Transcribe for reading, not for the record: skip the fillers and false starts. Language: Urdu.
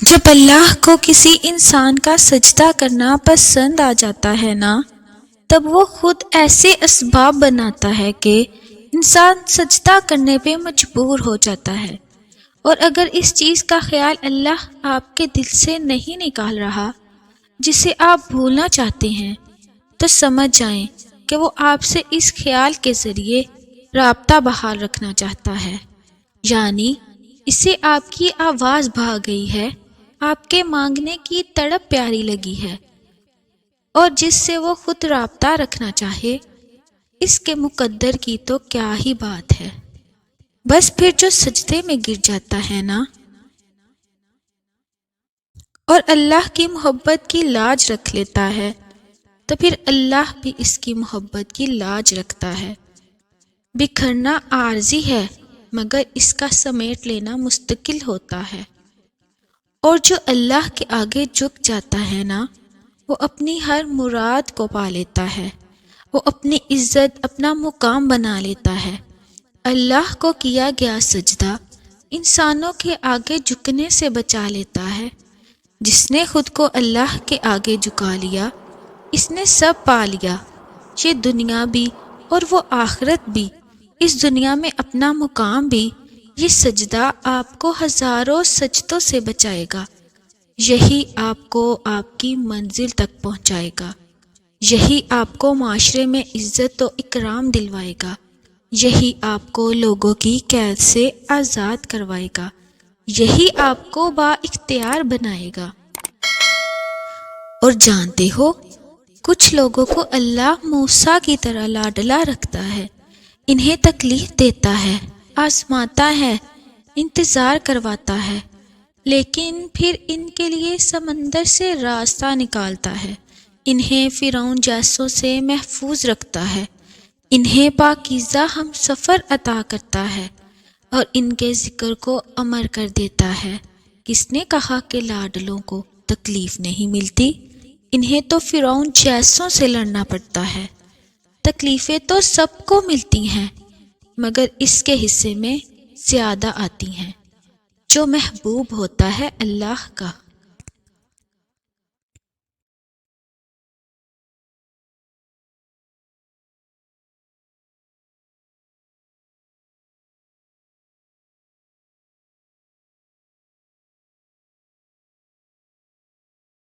جب اللہ کو کسی انسان کا سجدہ کرنا پسند آ جاتا ہے نا، تب وہ خود ایسے اسباب بناتا ہے کہ انسان سجدہ کرنے پہ مجبور ہو جاتا ہے۔ اور اگر اس چیز کا خیال اللہ آپ کے دل سے نہیں نکال رہا جسے آپ بھولنا چاہتے ہیں، تو سمجھ جائیں کہ وہ آپ سے اس خیال کے ذریعے رابطہ بحال رکھنا چاہتا ہے، یعنی اسے آپ کی آواز بھا گئی ہے، آپ کے مانگنے کی تڑپ پیاری لگی ہے، اور جس سے وہ خود رابطہ رکھنا چاہے، اس کے مقدر کی تو کیا ہی بات ہے۔ بس پھر جو سجدے میں گر جاتا ہے نا اور اللہ کی محبت کی لاج رکھ لیتا ہے، تو پھر اللہ بھی اس کی محبت کی لاج رکھتا ہے۔ بکھرنا عارضی ہے، مگر اس کا سمیٹ لینا مستقل ہوتا ہے۔ اور جو اللہ کے آگے جھک جاتا ہے نا، وہ اپنی ہر مراد کو پا لیتا ہے، وہ اپنی عزت اپنا مقام بنا لیتا ہے۔ اللہ کو کیا گیا سجدہ انسانوں کے آگے جھکنے سے بچا لیتا ہے۔ جس نے خود کو اللہ کے آگے جھکا لیا، اس نے سب پا لیا، یہ دنیا بھی اور وہ آخرت بھی، اس دنیا میں اپنا مقام بھی۔ یہ سجدہ آپ کو ہزاروں سجدوں سے بچائے گا، یہی آپ کو آپ کی منزل تک پہنچائے گا، یہی آپ کو معاشرے میں عزت و اکرام دلوائے گا، یہی آپ کو لوگوں کی قید سے آزاد کروائے گا، یہی آپ کو با اختیار بنائے گا۔ اور جانتے ہو، کچھ لوگوں کو اللہ موسیٰ کی طرح لاڈلا رکھتا ہے، انہیں تکلیف دیتا ہے، آزماتا ہے، انتظار کرواتا ہے، لیکن پھر ان کے لیے سمندر سے راستہ نکالتا ہے، انہیں فرعون جیسوں سے محفوظ رکھتا ہے، انہیں پاکیزہ ہم سفر عطا کرتا ہے، اور ان کے ذکر کو امر کر دیتا ہے۔ کس نے کہا کہ لاڈلوں کو تکلیف نہیں ملتی؟ انہیں تو فرعون جیسوں سے لڑنا پڑتا ہے۔ تکلیفیں تو سب کو ملتی ہیں، مگر اس کے حصے میں زیادہ آتی ہیں، جو محبوب ہوتا ہے اللہ کا۔